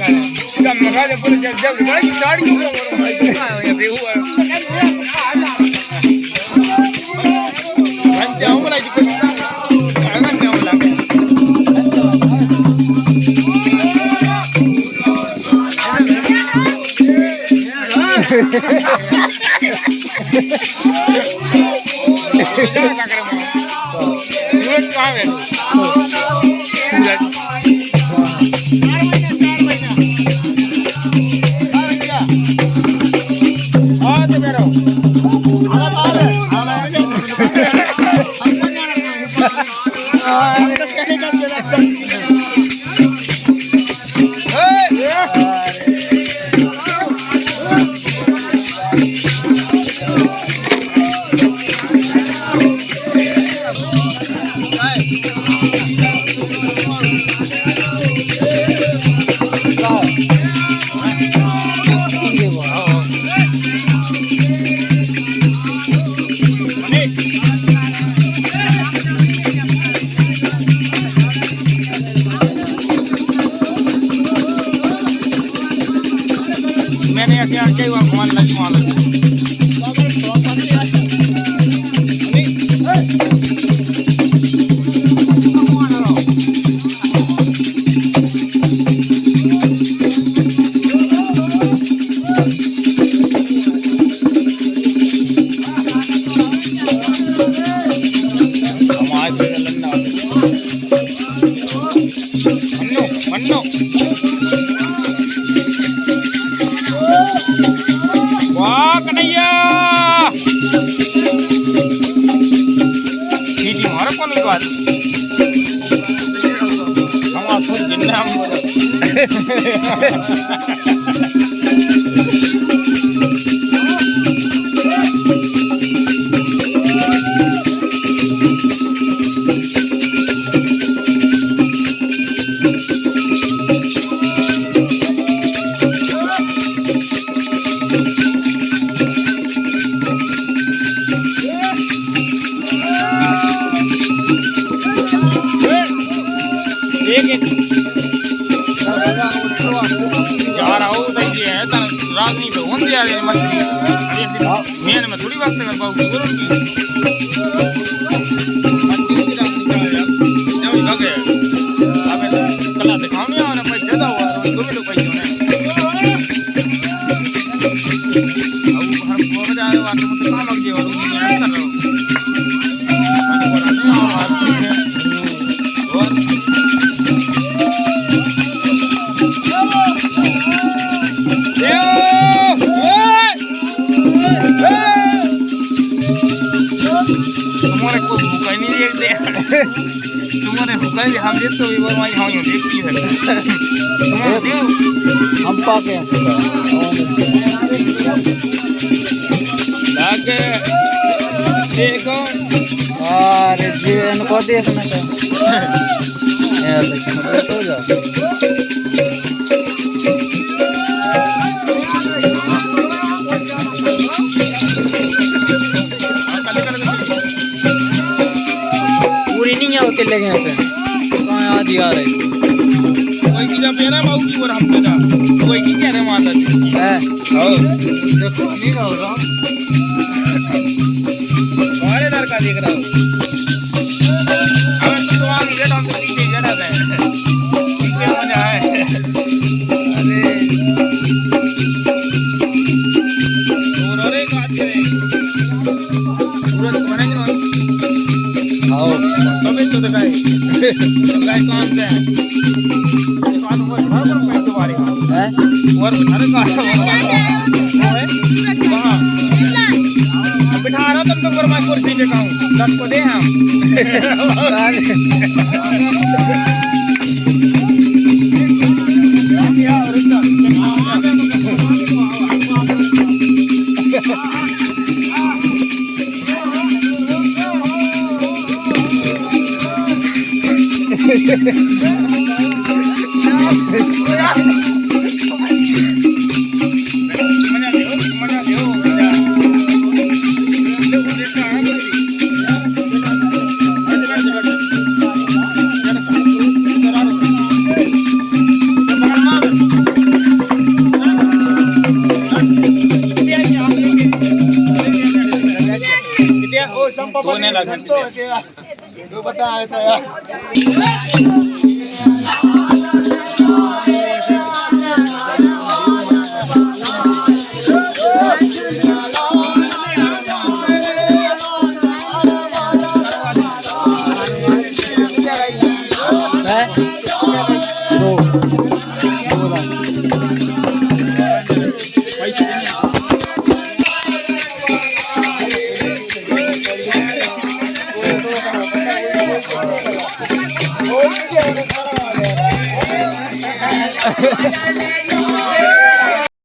मगाले पूरे जब जब गाड़ी गाड़ी को ये बेहू है जाऊं वाला जी आना जाऊं वाला सूरज कहाँ है सूरज मैंने ऐसे आके वो घुमा वाह कन्हैया सीटी मारो कौन बात हम आप खुद जिन्ना हम यार आओ सही है रागनी तो होंगे यार मछली मेन में थोड़ी वक्त कर पाऊंगी करूंगी जब लगे अबे कला दिखाओ नहीं आना पैसे ज्यादा हुआ तो दो मिनट पैसे होने अब हर पूरा जाए वाला तो कहां लग जाए और उन्हीं में कर रहा हूं तुम्हारे हुक्म से हम देखते हुए वो हमारी हाँ देखती है हम पाके लाके देखो अरे जी इनको देखना था यार तो जा होते लगे हैं कहाँ याद ही आ रहे कोई की जब मेरा बाबू की और हम पे था कोई की कह रहे माता जी है ओ देखो नहीं रहा हो हमारे दर का देख रहा हूँ अगर तो वहाँ मिले तो हम तो पीछे जड़ा गए पीछे मजा है अरे और एक बात करें सूरज बनेंगे ना आओ तो गाय गाय कौन से है ये बात वो घर पर पैसे वाले हैं और घर का है वहां बिठा रहा तुम तो पर मैं कुर्सी पे कहूं 10 को दे हम कोणाला घंटे तो बता आया था यार